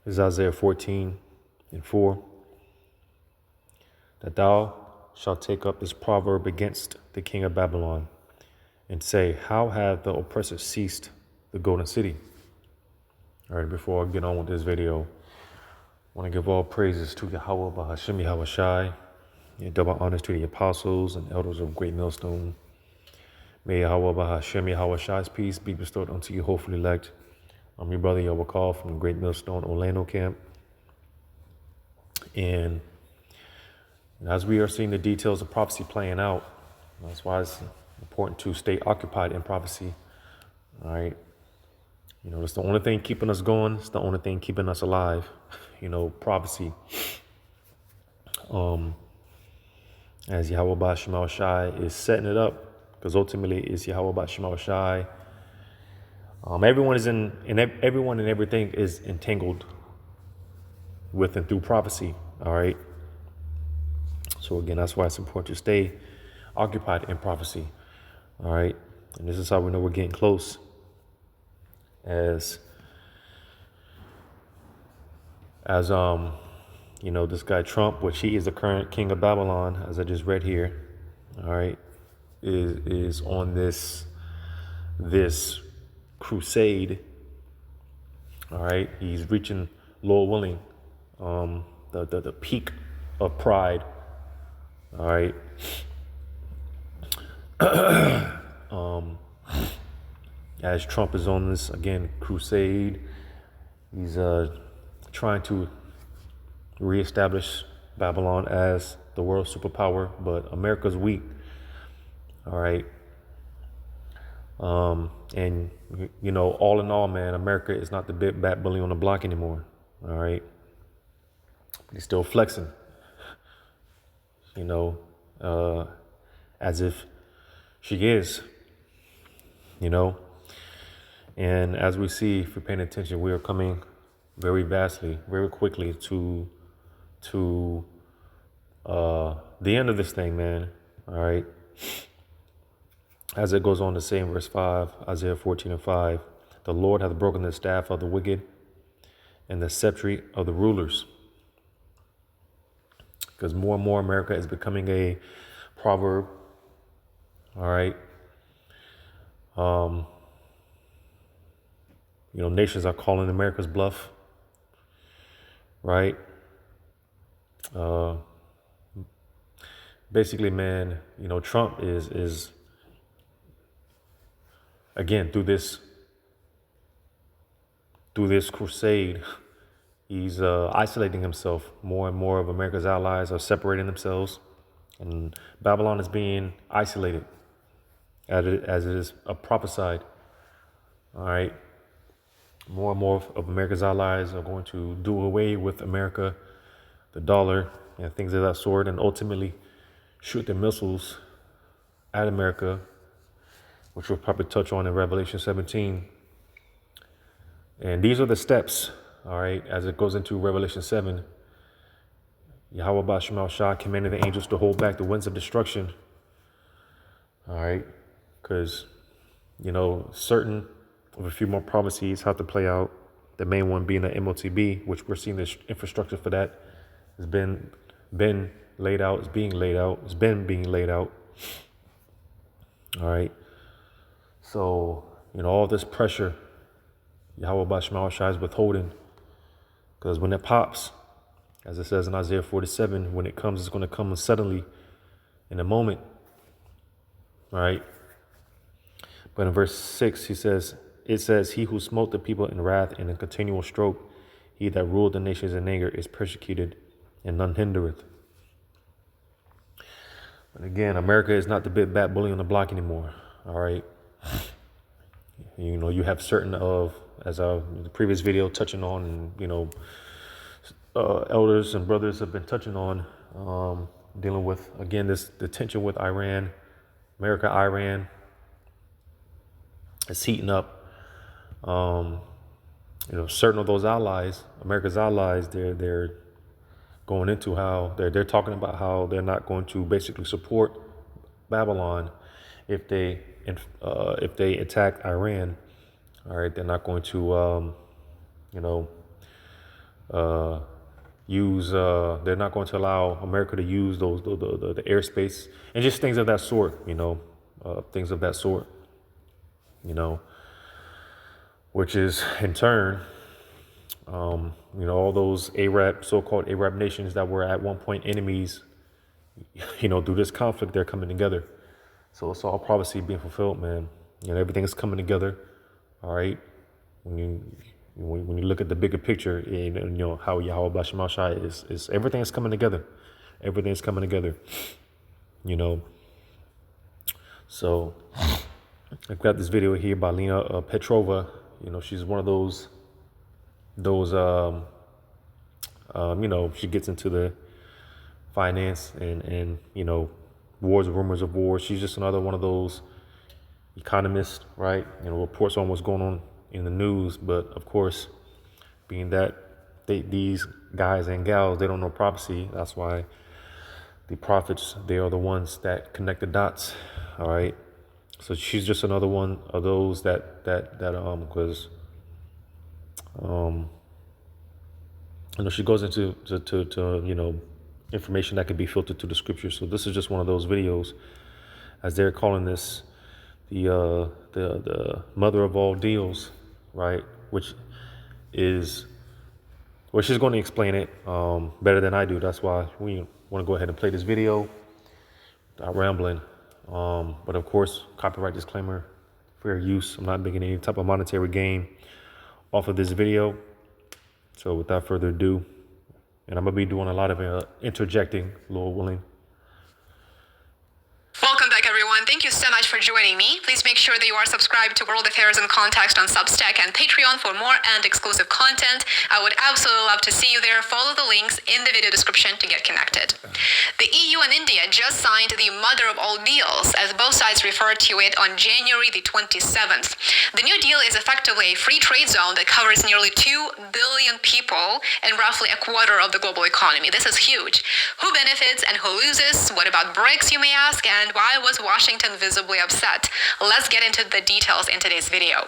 This is Isaiah 14:4. That thou shalt take up this proverb against the king of Babylon and say, how hath the oppressor ceased the golden city? All right, before I get on with this video, I want to give all praises to Yahweh Bahashem Yahweh Shai, and double honors to the apostles and elders of Great Millstone. May Yahweh Bahashem Yahweh Shai's peace be bestowed unto you, hopefully elect. I'm your brother Yahweh Call from the Great Millstone Orlando camp. And as we are seeing the details of prophecy playing out, that's why it's important to stay occupied in prophecy. All right. You know, it's the only thing keeping us going. It's the only thing keeping us alive. You know, prophecy. As Yahweh Ba'Shemau Shai is setting it up, because ultimately it's Yahweh Ba'Shemau Shai. Everyone and everything is entangled with and through prophecy. All right. So again, that's why it's important to stay occupied in prophecy. All right. And this is how we know we're getting close. As you know, this guy Trump, which he is the current king of Babylon, as I just read here, all right, is on this crusade. All right, he's reaching, Lord willing, the peak of pride. All right. As Trump is on this, again, crusade, he's trying to reestablish Babylon as the world superpower, but America's weak. All right. And, you know, all in all, man, America is not the big bad bully on the block anymore. All right. He's still flexing, you know, as if she is, you know. And as we see, if you're paying attention, we are coming very quickly to the end of this thing, man. All right. As it goes on to say in verse 5, Isaiah 14:5, the Lord hath broken the staff of the wicked and the scepter of the rulers. Because more and more America is becoming a proverb. All right. You know, nations are calling America's bluff, right? Basically, man, you know, Trump is again through this crusade, he's isolating himself. More and more of America's allies are separating themselves, and Babylon is being isolated, as it is prophesied. All right. More and more of America's allies are going to do away with America, the dollar, and things of that sort, and ultimately shoot their missiles at America, which we'll probably touch on in Revelation 17. And these are the steps, all right, as it goes into Revelation 7. Yahweh Ba'Shemau Shai commanded the angels to hold back the winds of destruction, all right, because, you know, certain of a few more prophecies have to play out. The main one being the MOTB, which we're seeing the infrastructure for that has been laid out, it's being laid out, it's been being laid out. All right. So, you know, all this pressure, Yahweh Ba'Shemau Shai is withholding, because when it pops, as it says in Isaiah 47, when it comes, it's going to come suddenly, in a moment. All right. But in verse 6, it says, he who smote the people in wrath and in continual stroke, he that ruled the nations in anger is persecuted, and none hindereth. But again, America is not the big bad bully on the block anymore. All right. You know, you have certain of, as the previous video touching on, and, you know, elders and brothers have been touching on, dealing with, again, the tension with Iran, Iran. It's heating up. You know, certain of those allies, America's allies, they're going into how they're talking about how they're not going to basically support Babylon if they attack Iran. All right, they're not going to you know, use. They're not going to allow America to use the airspace and just things of that sort. Things of that sort. Which is in turn, all those so-called Arab nations that were at one point enemies. Through this conflict, they're coming together. So it's all prophecy being fulfilled, man. Everything is coming together. All right. When you look at the bigger picture, and how Yahweh Bashar Shai is everything is coming together. Everything is coming together. So I've got this video here by Lena Petrova. She's one of those. She gets into the finance and wars, rumors of war. She's just another one of those economists, right? Reports on what's going on in the news. But of course, being that these guys and gals, they don't know prophecy. That's why the prophets, they are the ones that connect the dots. All right. So she's just another one of those because she goes into information that could be filtered through the scriptures. So this is just one of those videos, as they're calling this the mother of all deals, right? Which is, well, she's going to explain it better than I do. That's why we want to go ahead and play this video without rambling. But of course, copyright disclaimer, fair use. I'm not making any type of monetary gain off of this video. So without further ado, and I'm going to be doing a lot of interjecting, Lord willing. Welcome back, everyone. Thank you so much for joining me. Please make sure that you are subscribed to World Affairs in Context on Substack and Patreon for more and exclusive content. I would absolutely love to see you there. Follow the links in the video description to get connected. The EU and India just signed the mother of all deals, as both sides referred to it on January the 27th. The new deal is effectively a free trade zone that covers nearly 2 billion people and roughly a quarter of the global economy. This is huge. Who benefits and who loses? What about BRICS, you may ask? And why was Washington visibly upset? Let's get into the details in today's video.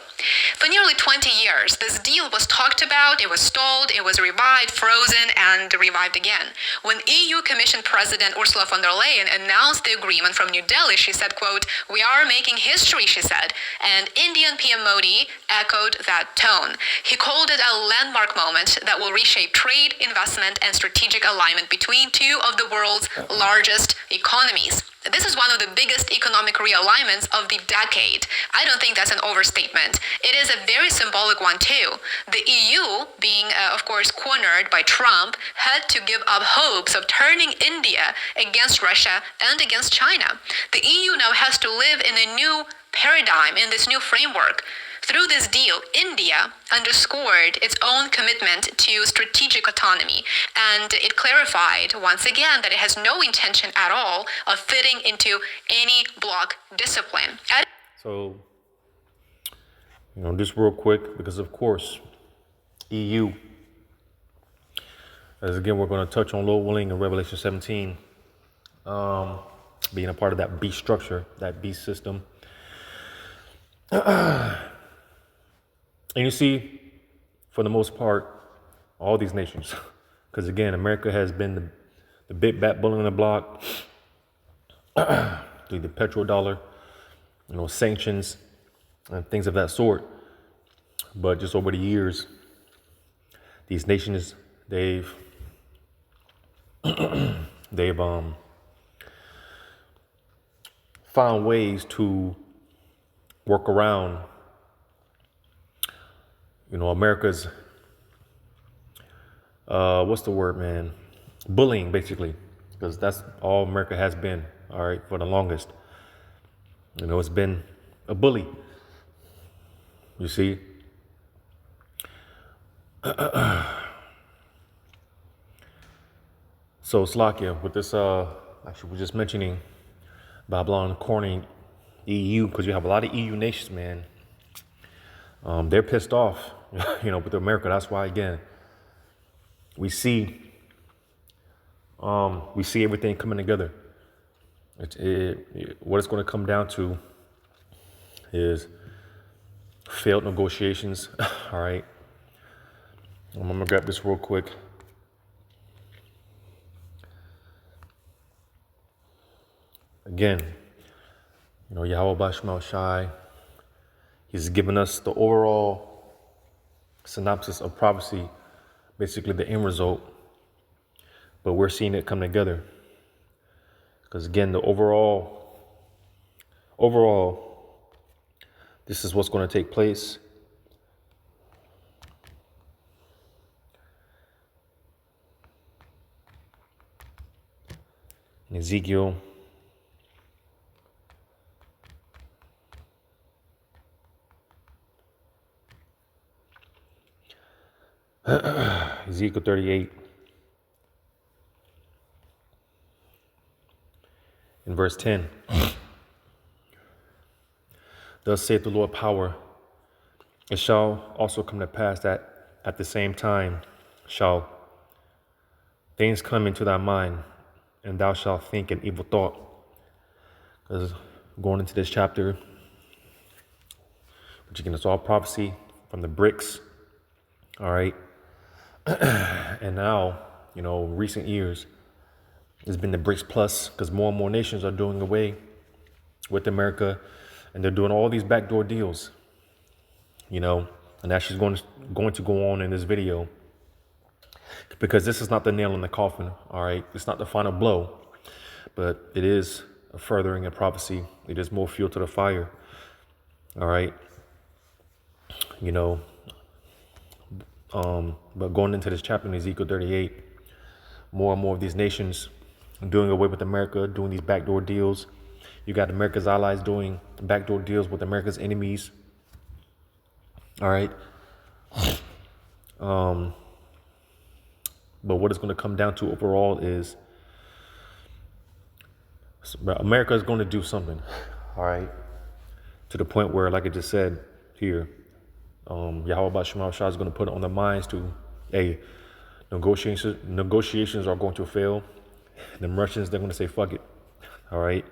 For nearly 20 years, this deal was talked about, it was stalled, it was revived, frozen, and revived again. When EU Commission President Ursula von der Leyen announced the agreement from New Delhi, she said, quote, "We are making history," she said, and Indian PM Modi echoed that tone. He called it a landmark moment that will reshape trade, investment, and strategic alignment between two of the world's largest economies. This is one of the biggest economic realignments of the decade. I don't think that's an overstatement. It is a very symbolic one too. The EU, being of course cornered by Trump, had to give up hopes of turning India against Russia and against China. The EU now has to live in a new paradigm, in this new framework. Through this deal, India underscored its own commitment to strategic autonomy, and it clarified once again that it has no intention at all of fitting into any bloc discipline. So, just real quick, because of course, EU, as again, we're going to touch on Lord willing in Revelation 17, being a part of that beast structure, that beast system. And you see, for the most part, all these nations, because again, America has been the big bat bull on the block through the petrodollar, sanctions and things of that sort. But just over the years, these nations, they've found ways to work around America's, what's the word, man? Bullying, basically, because that's all America has been, all right, for the longest. It's been a bully, you see. So, Slakia, with this, actually, we're just mentioning Babylon cornering EU, because you have a lot of EU nations, man. They're pissed off, with America. That's why, again, we see everything coming together. What it's going to come down to is failed negotiations. All right. I'm gonna grab this real quick. Again, Yahweh Bashmal Shai, he's given us the overall synopsis of prophecy, basically the end result, but we're seeing it come together. Because again, the overall, this is what's going to take place. In Ezekiel, Ezekiel 38, in verse 10. Thus saith the Lord power, it shall also come to pass that at the same time shall things come into thy mind, and thou shalt think an evil thought. Because going into this chapter, which again is all prophecy from the bricks, all right? And now, recent years, it's been the BRICS Plus, because more and more nations are doing away with America, and they're doing all these backdoor deals, and that's just going to go on in this video, because this is not the nail in the coffin, all right? It's not the final blow, but it is a furthering of prophecy. It is more fuel to the fire, all right? But going into this chapter in Ezekiel 38, more and more of these nations doing away with America, doing these backdoor deals. You got America's allies doing backdoor deals with America's enemies. All right. But what it's going to come down to overall is America is going to do something. All right. To the point where, like I just said here, Yahweh Bashmal Shah is going to put it on their minds to, hey, negotiations are going to fail. The Russians, they're going to say, fuck it. All right.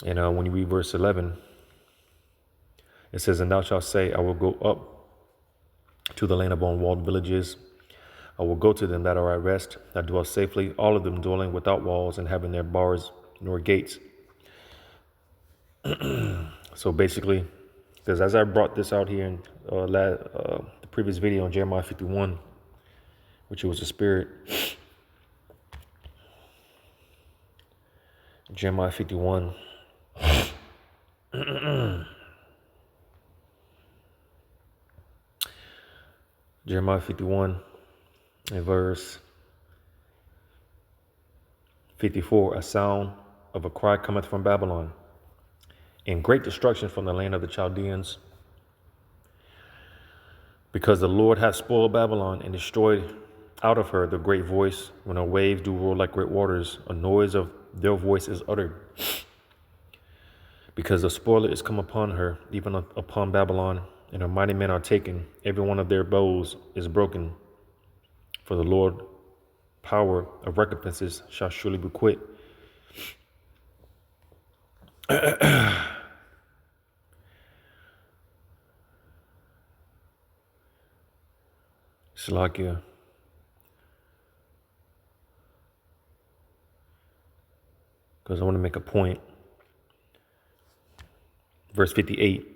And when you read verse 11, it says, and thou shalt say, I will go up to the land of unwalled villages. I will go to them that are at rest, that dwell safely, all of them dwelling without walls and having their bars nor gates. So basically, because as I brought this out here in the previous video on Jeremiah 51, which was the spirit, Jeremiah 51. Jeremiah 51 in verse 54, a sound of a cry cometh from Babylon, and great destruction from the land of the Chaldeans, because the Lord hath spoiled Babylon and destroyed out of her the great voice. When her waves do roar like great waters, a noise of their voice is uttered. Because the spoiler is come upon her, even upon Babylon, and her mighty men are taken. Every one of their bows is broken. For the Lord power of recompenses shall surely be quit. Slakia. Because I want to make a point. Verse 58.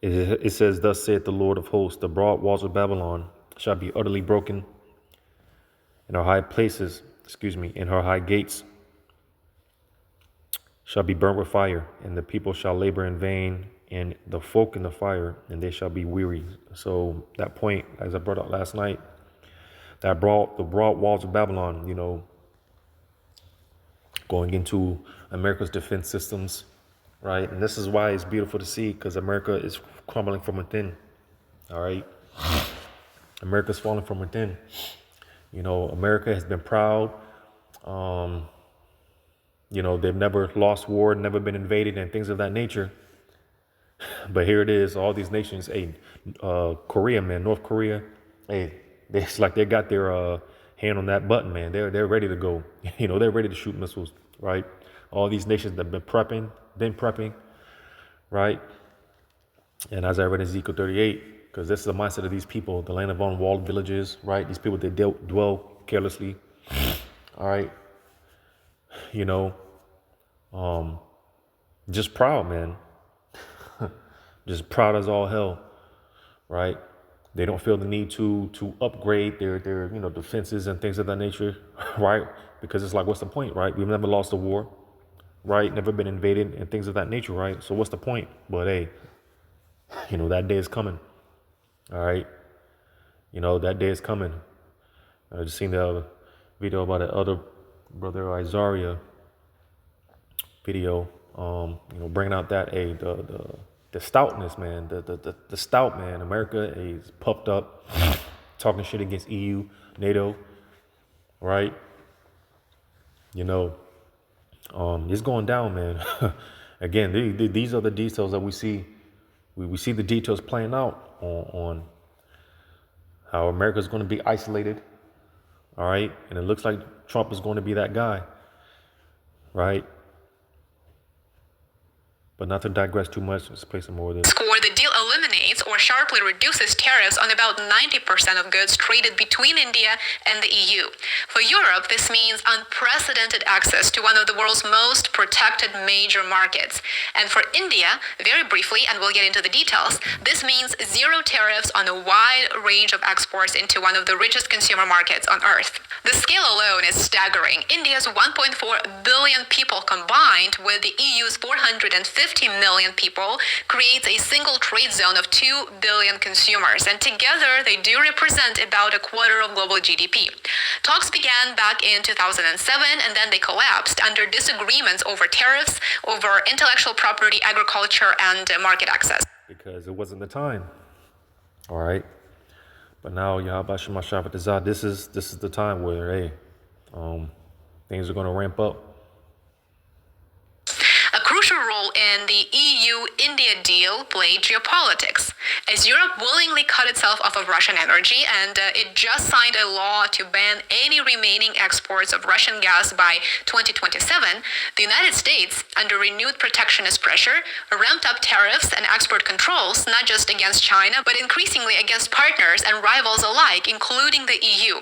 It says, thus saith the Lord of hosts, the broad walls of Babylon shall be utterly broken, and her high places, and her high gates shall be burnt with fire, and the people shall labor in vain, and the folk in the fire, and they shall be weary. So that point, as I brought up last night, the broad walls of Babylon, going into America's defense systems, right? And this is why it's beautiful to see, because America is crumbling from within, all right? America's falling from within. America has been proud. They've never lost war, never been invaded, and things of that nature. But here it is, all these nations, Korea, man, North Korea, it's like they got their hand on that button, man. They're ready to go. They're ready to shoot missiles, right? All these nations that have been prepping, right? And as I read Ezekiel 38, because this is the mindset of these people, the land of unwalled villages, right? These people that dwell carelessly, all right? You know, just proud, man. Just proud as all hell, right? They don't feel the need to upgrade their defenses and things of that nature, right? Because it's like, what's the point, right? We've never lost a war, right? Never been invaded and things of that nature, right? So what's the point? But hey, that day is coming, all right? That day is coming. I just seen the other video about the other brother Isaiah video, bringing out that the stoutness, man, the stout man. America is puffed up, talking shit against EU, NATO, right? It's going down, man. Again, these are the details that we see. We see the details playing out on how America is going to be isolated, all right? And it looks like Trump is going to be that guy, right? But not to digress too much, let's play some more of this. Score, the deal eliminates or sharply reduces tariffs on about 90% of goods traded between India and the EU. For Europe, this means unprecedented access to one of the world's most protected major markets. And for India, very briefly, and we'll get into the details, this means zero tariffs on a wide range of exports into one of the richest consumer markets on earth. The scale alone is staggering. India's 1.4 billion people combined with the EU's 450 million people creates a single trade zone of 2 billion consumers, and together they do represent about a quarter of global GDP. Talks began back in 2007, and then they collapsed under disagreements over tariffs, over intellectual property, agriculture, and market access. Because it wasn't the time, all right? But now, this is the time where, hey, things are going to ramp up. A crucial role in the EU-India deal played geopolitics, as Europe willingly cut itself off of Russian energy, and it just signed a law to ban any remaining exports of Russian gas by 2027. The United States, under renewed protectionist pressure, ramped up tariffs and export controls, not just against China, but increasingly against partners and rivals alike, including the EU.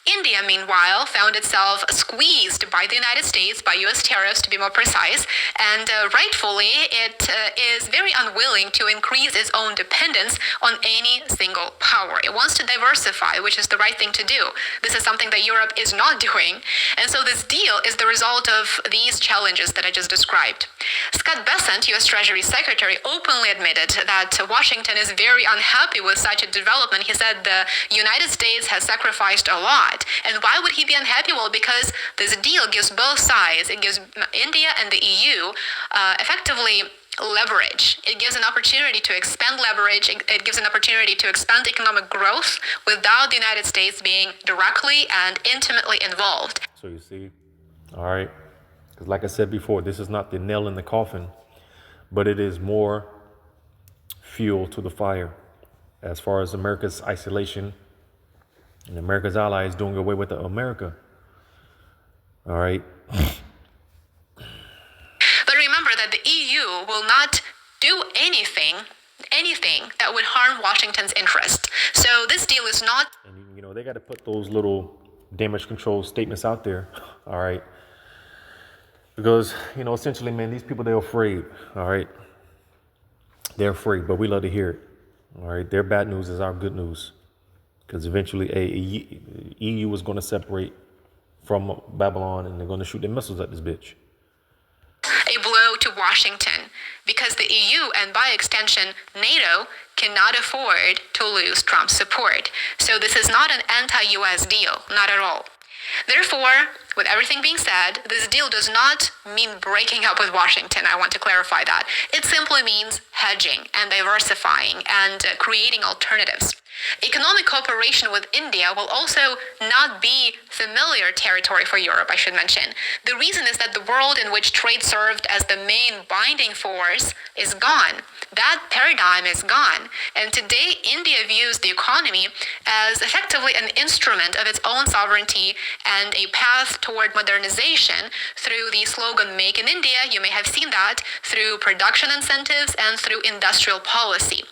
India, meanwhile, found itself squeezed by the United States, by U.S. tariffs to be more precise, and rightfully it is very unwilling to increase its own dependence on any single power. It wants to diversify, which is the right thing to do. This is something that Europe is not doing, and so this deal is the result of these challenges that I just described. Scott Bessent, U.S. Treasury Secretary, openly admitted that Washington is very unhappy with such a development. He said the United States has sacrificed a lot. And why would he be unhappy? Well, because this deal gives both sides. It gives India and the EU effectively leverage. It gives an opportunity to expand leverage. It gives an opportunity to expand economic growth without the United States being directly and intimately involved. So you see, all right, because like I said before, this is not the nail in the coffin, but it is more fuel to the fire as far as America's isolation and America's allies doing away with America. All right. But remember that the EU will not do anything that would harm Washington's interest. So this deal is not... And, they got to put those little damage control statements out there. All right. Because, essentially, man, these people, they're afraid. All right. They're afraid, but we love to hear it. All right. Their bad news is our good news. Because eventually EU is going to separate from Babylon, and they're going to shoot their missiles at this bitch. A blow to Washington, because the EU and by extension NATO cannot afford to lose Trump's support. So this is not an anti-US deal, not at all. Therefore, with everything being said, this deal does not mean breaking up with Washington. I want to clarify that. It simply means hedging and diversifying and creating alternatives. Economic cooperation with India will also not be familiar territory for Europe, I should mention. The reason is that the world in which trade served as the main binding force is gone. That paradigm is gone. And today, India views the economy as effectively an instrument of its own sovereignty and a path toward modernization through the slogan Make in India. You may have seen that through production incentives and through industrial policy.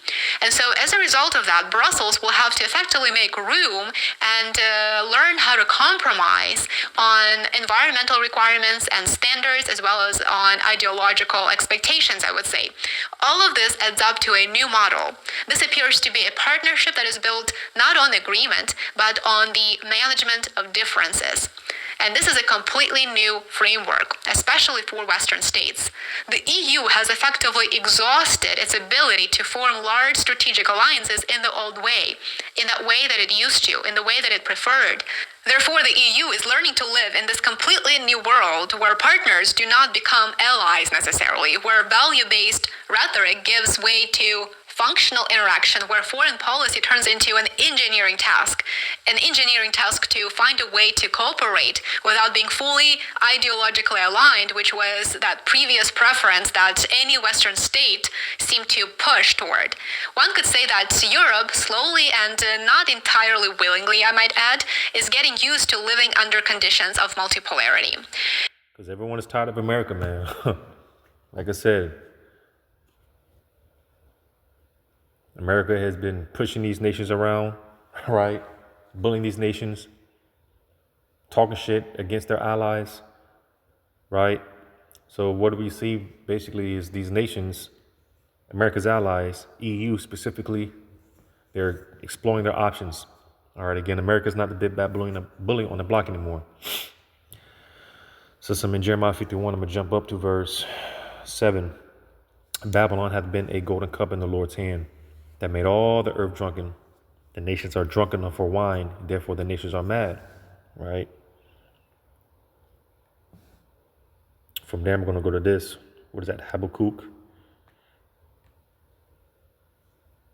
And so, as a result of that, Brussels will have to effectively make room and learn how to compromise on environmental requirements and standards, as well as on ideological expectations, I would say. All of this adds up to a new model. This appears to be a partnership that is built not on agreement, but on the management of differences. And this is a completely new framework, especially for Western states. The EU has effectively exhausted its ability to form large strategic alliances in the old way, in that way that it used to, in the way that it preferred. Therefore, the EU is learning to live in this completely new world where partners do not become allies necessarily, where value-based rhetoric gives way to functional interaction, where foreign policy turns into an engineering task to find a way to cooperate without being fully ideologically aligned, which was that previous preference that any Western state seemed to push toward. One could say that Europe, slowly and not entirely willingly, I might add, is getting used to living under conditions of multipolarity. Because everyone is tired of America, man. Like I said, America has been pushing these nations around, right? Bullying these nations, talking shit against their allies, right? So what do we see basically is these nations, America's allies, EU specifically, they're exploring their options. All right, again, America's not the big bad bully on the block anymore. Since I'm in Jeremiah 51, I'm going to jump up to verse 7. Babylon hath been a golden cup in the Lord's hand, that made all the earth drunken. The nations are drunk enough for wine, therefore the nations are mad, right? From there, I'm going to go to this. What is that, Habakkuk?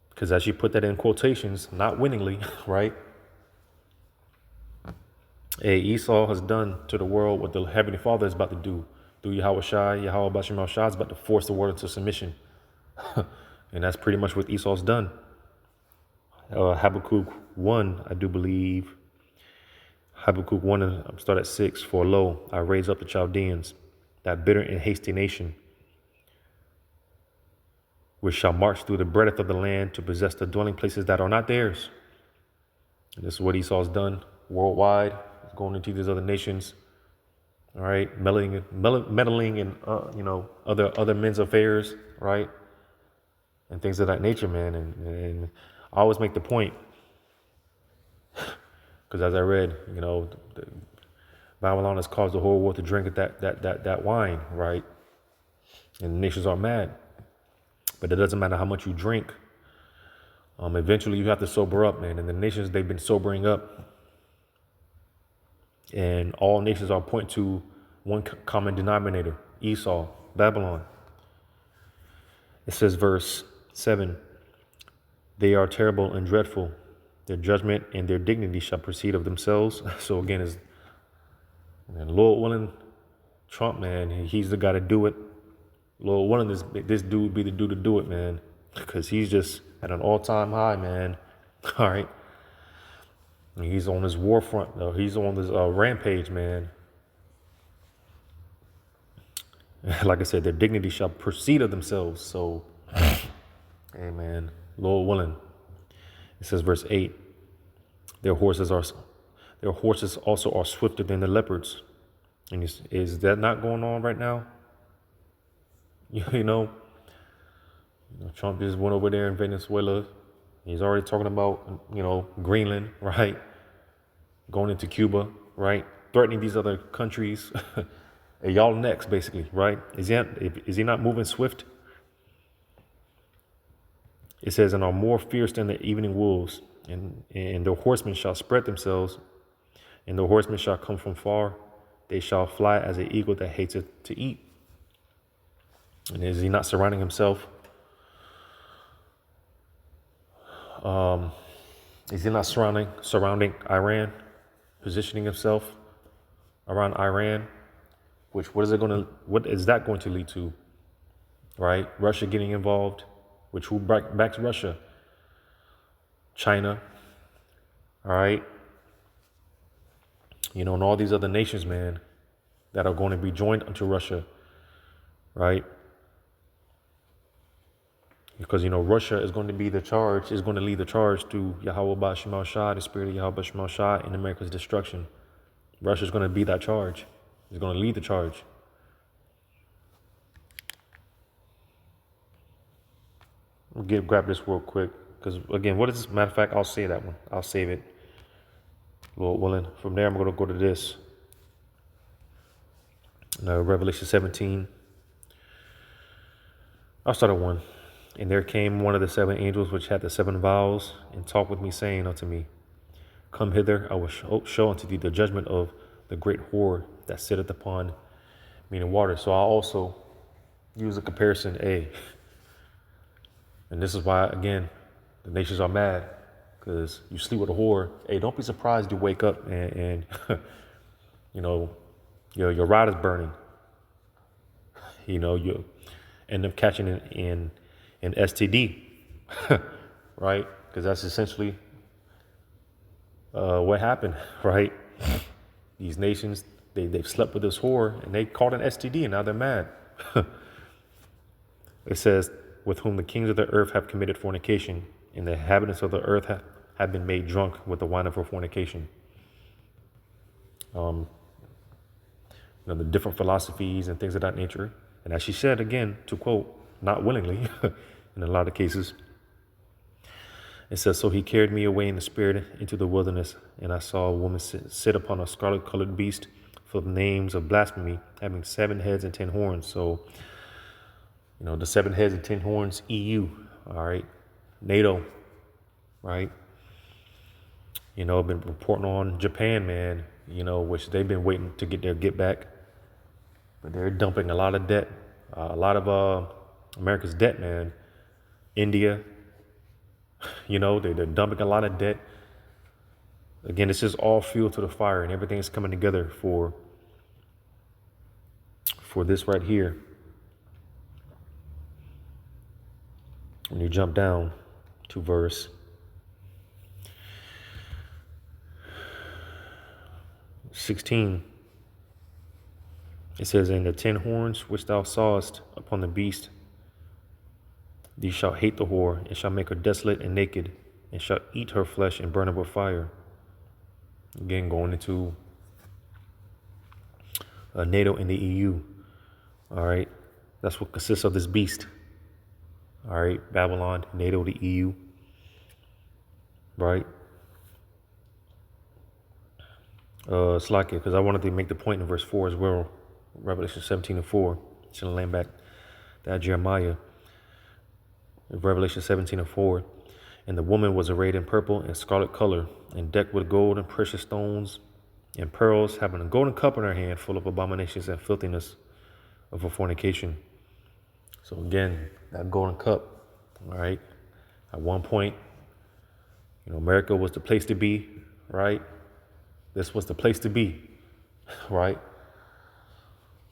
Because as you put that in quotations, not winningly, right? Hey, Esau has done to the world what the Heavenly Father is about to do. Through Yahweh Bashim Shai is about to force the world into submission. And that's pretty much what Esau's done. Habakkuk 1, I do believe. Habakkuk 1, and start at 6. For lo, I raise up the Chaldeans, that bitter and hasty nation, which shall march through the breadth of the land to possess the dwelling places that are not theirs. And this is what Esau's done worldwide. He's going into these other nations, all right, meddling in other men's affairs, right, and things of that nature, man. And I always make the point, because as I read, Babylon has caused the whole world to drink that wine, right? And the nations are mad. But it doesn't matter how much you drink. Eventually you have to sober up, man. And the nations, they've been sobering up. And all nations are pointing to one common denominator, Esau, Babylon. It says, verse 7, they are terrible and dreadful. Their judgment and their dignity shall proceed of themselves. So again, and Lord willing, Trump, man, he's the guy to do it. Lord willing, this dude be the dude to do it, man, because he's just at an all-time high, man. All right. And he's on this war front, though. He's on this rampage, man. Like I said, their dignity shall proceed of themselves. So, hey, man, Lord willing. It says, verse 8, their horses also are swifter than the leopards. And is that not going on right now? Trump just went over there in Venezuela. He's already talking about, Greenland, right? Going into Cuba, right? Threatening these other countries. Hey, y'all next, basically, right? Is he not moving swift? It says, and are more fierce than the evening wolves, and the horsemen shall spread themselves, and the horsemen shall come from far. They shall fly as an eagle that hates it to eat. And is he not surrounding himself Is he not surrounding Iran, positioning himself around Iran? Which what is that going to lead to? Right? Russia getting involved, which who backs Russia? China. All right. And all these other nations, man, that are going to be joined unto Russia, right? Because Russia is going to be is going to lead the charge to Yahweh Bashimal Shah, the spirit of Yahweh Bashimal Shah, in America's destruction. Russia is going to be that charge. It's going to lead the charge. Grab this real quick, because again, what is this? Matter of fact, I'll say that one. I'll save it, Lord willing. From there, I'm going to go to this. Revelation 17. I'll start at 1. And there came one of the 7 angels which had the 7 vials, and talked with me, saying unto me, Come hither, I will show unto thee the judgment of the great whore that sitteth upon many waters. So I'll also use a comparison A. And this is why, again, the nations are mad, because you sleep with a whore. Hey, don't be surprised you wake up and your rod is burning. You end up catching it in an STD, right? Because that's essentially what happened, right? These nations, they've slept with this whore and they caught an STD and now they're mad. It says, with whom the kings of the earth have committed fornication, and the inhabitants of the earth have been made drunk with the wine of her fornication. The different philosophies and things of that nature. And as she said, again, to quote, not willingly, in a lot of cases, it says, So he carried me away in the spirit into the wilderness, and I saw a woman sit upon a scarlet-colored beast full of names of blasphemy, having 7 heads and 10 horns. So, the 7 heads and 10 horns, EU, all right, NATO, right? Been reporting on Japan, man, which they've been waiting to get their get back. But they're dumping a lot of debt, a lot of America's debt, man. India, they're dumping a lot of debt. Again, this is all fuel to the fire, and everything is coming together for this right here. When you jump down to verse 16, it says, And the 10 horns which thou sawest upon the beast, these shall hate the whore, and shall make her desolate and naked, and shall eat her flesh and burn her with fire. Again, going into NATO and the EU. All right, that's what consists of this beast. All right, Babylon, NATO, the EU. Right. It's like it, because I wanted to make the point in verse 4 as well. Revelation 17:4. Should land back that Jeremiah. Revelation 17:4. And the woman was arrayed in purple and scarlet color, and decked with gold and precious stones and pearls, having a golden cup in her hand full of abominations and filthiness of her fornication. So again, that golden cup, all right, at one point, America was the place to be, right? This was the place to be, right?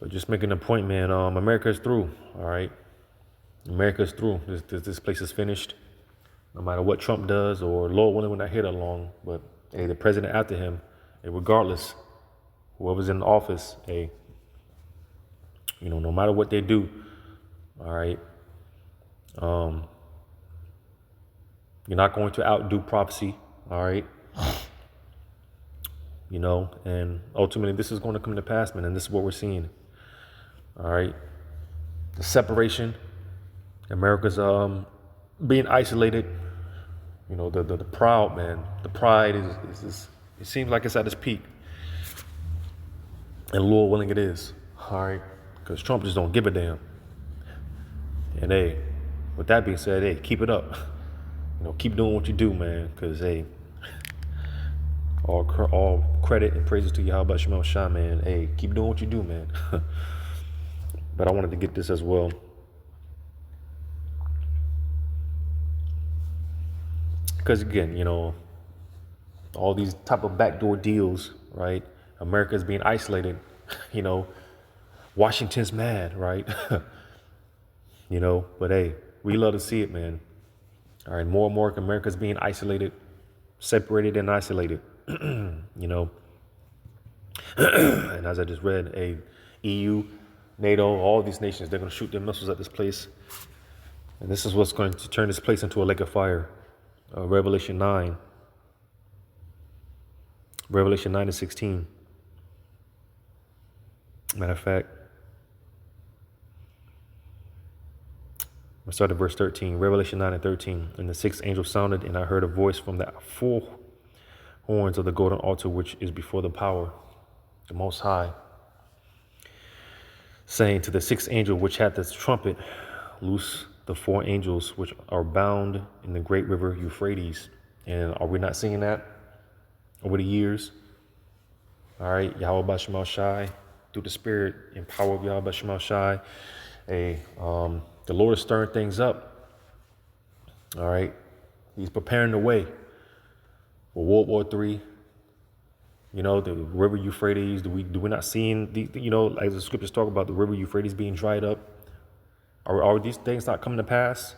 But just making a point, man, America is through, all right? America is through. This place is finished. No matter what Trump does, or Lord willing, we're not here that long, but hey, the president after him, hey, regardless, whoever's in office, hey, no matter what they do, all right, you're not going to outdo prophecy, all right? And ultimately this is going to come to pass, man, and this is what we're seeing, all right? The separation, America's being isolated, the proud, man, the pride is it seems like it's at its peak, and Lord willing it is, all right? Because Trump just don't give a damn. And hey, with that being said, hey, keep it up. Keep doing what you do, man. Because hey, all credit and praises to Yahweh Shemel Shah, man. Hey, keep doing what you do, man. But I wanted to get this as well. Because again, all these type of backdoor deals, right? America is being isolated. You know, Washington's mad, right? You know, but hey, we love to see it, man. All right, more and more America's being isolated, separated and isolated. You know, and as I just read, EU, NATO, all these nations, they're going to shoot their missiles at this place. And this is what's going to turn this place into a lake of fire. Revelation 9. Revelation 9 and 16. Matter of fact, let's start at verse 13. Revelation 9 and 13. And the sixth angel sounded, and I heard a voice from the four horns of the golden altar, which is before the power, the Most High, saying to the sixth angel which had the trumpet, loose the four angels which are bound in the great river Euphrates. And are we not seeing that over the years? All right, Yahweh Bashemal Shai, through the spirit and power of Yahweh Bashemal Shai, the Lord is stirring things up. All right, He's preparing the way for World War III. You know, the river Euphrates. Do we not seeing the, you know, as the scriptures talk about the river Euphrates being dried up? Are these things not coming to pass?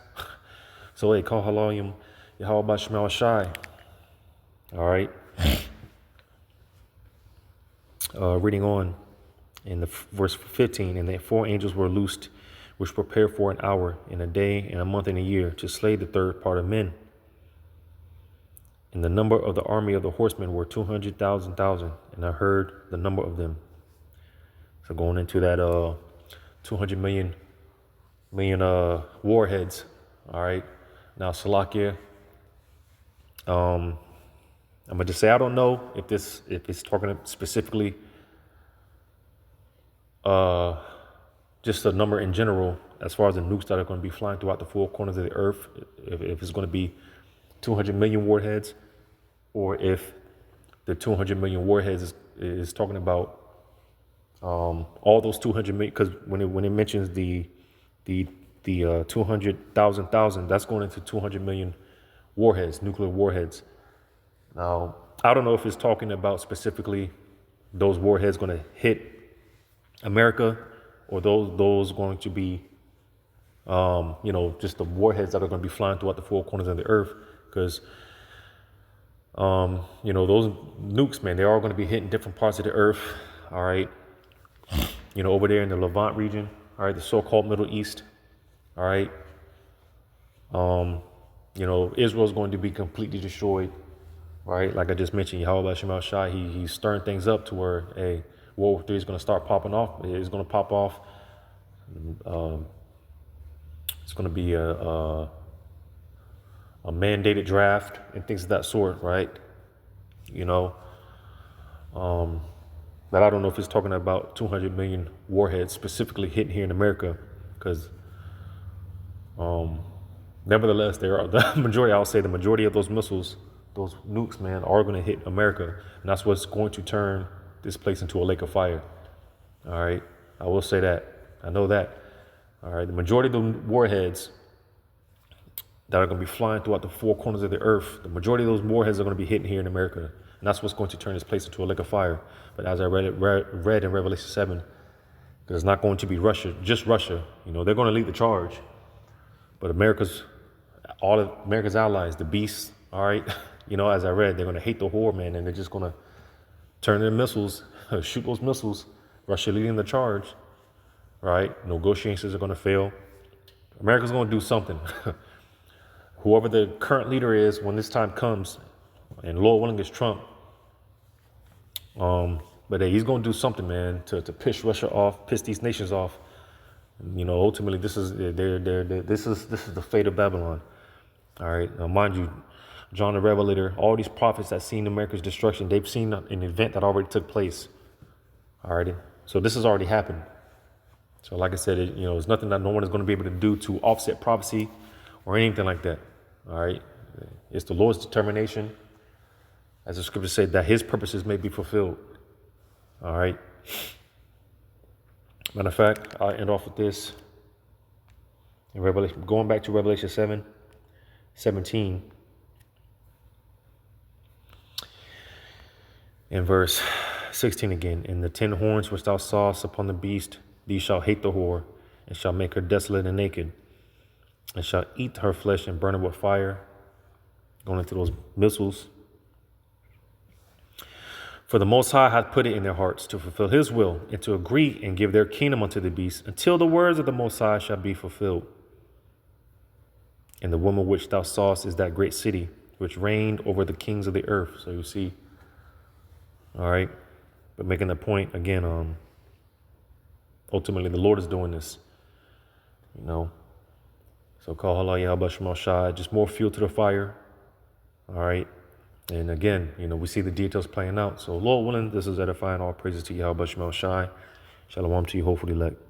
So hey, call halayim Yahweh Bashemal Shai. All right. Reading on in the verse 15, and the four angels were loosed, which prepare for an hour, and a day, and a month, and a year, to slay the third part of men. And the number of the army of the horsemen were 200,000, and I heard the number of them. So going into that 200 million warheads. All right. Now Salakia. I'm gonna just say I don't know if it's talking specifically just a number in general as far as the nukes that are going to be flying throughout the four corners of the earth. If it's going to be 200 million warheads, or if the 200 million warheads is talking about all those 200 million, because when it mentions the 200,000, that's going into 200 million warheads, nuclear warheads. Now, I don't know if it's talking about specifically those warheads going to hit America, or those going to be, you know, just the warheads that are going to be flying throughout the four corners of the earth. Because, you know, those nukes, man, they are going to be hitting different parts of the earth. All right. You know, over there in the Levant region, all right, the so-called Middle East. All right. You know, Israel's going to be completely destroyed. Right. Like I just mentioned, Yahweh Bashemal Shai, he's stirring things up to where, hey, World War III is going to start popping off. It's going to pop off. It's going to be a mandated draft and things of that sort, right? You know, but I don't know if it's talking about 200 million warheads specifically hitting here in America, because nevertheless, there are the majority. I'll say the majority of those missiles, those nukes, man, are going to hit America, and that's what's going to turn this place into a lake of fire. All right, I will say that. I know that. All right, the majority of the warheads that are going to be flying throughout the four corners of the earth, the majority of those warheads are going to be hitting here in America, and that's what's going to turn this place into a lake of fire. But as I read in Revelation 7, it's not going to be Russia, just Russia. You know, they're going to lead the charge, but all of America's allies, the beasts, all right, you know, as I read, they're going to hate the whore, man, and they're just going to turn their missiles, shoot those missiles. Russia leading the charge, right? Negotiations are going to fail. America's going to do something. Whoever the current leader is, when this time comes, and Lord willing is Trump, but hey, he's going to do something, man, to piss Russia off, piss these nations off. You know, ultimately, this is the fate of Babylon. All right, now mind you, John the Revelator, all these prophets that seen America's destruction, they've seen an event that already took place. All right, so this has already happened. So like I said, you know, it's nothing that no one is going to be able to do to offset prophecy or anything like that. All right, it's the Lord's determination, as the scriptures say, that his purposes may be fulfilled. All right. Matter of fact, I'll end off with this. In Revelation, going back to Revelation 7:17. In verse 16 again, and the 10 horns which thou sawest upon the beast, these shall hate the whore, and shall make her desolate and naked, and shall eat her flesh and burn it with fire. Going into those missiles. For the Most High hath put it in their hearts to fulfill his will, and to agree and give their kingdom unto the beast, until the words of the Most High shall be fulfilled. And the woman which thou sawest is that great city, which reigned over the kings of the earth. So you see, all right, but making the point again, ultimately the Lord is doing this, So call Allah Yahweh Shema Shai, just more fuel to the fire, all right. And again, we see the details playing out. So Lord willing, this is edifying. All praises to Yahweh Shema Shai. Shalom to you, hopefully elect.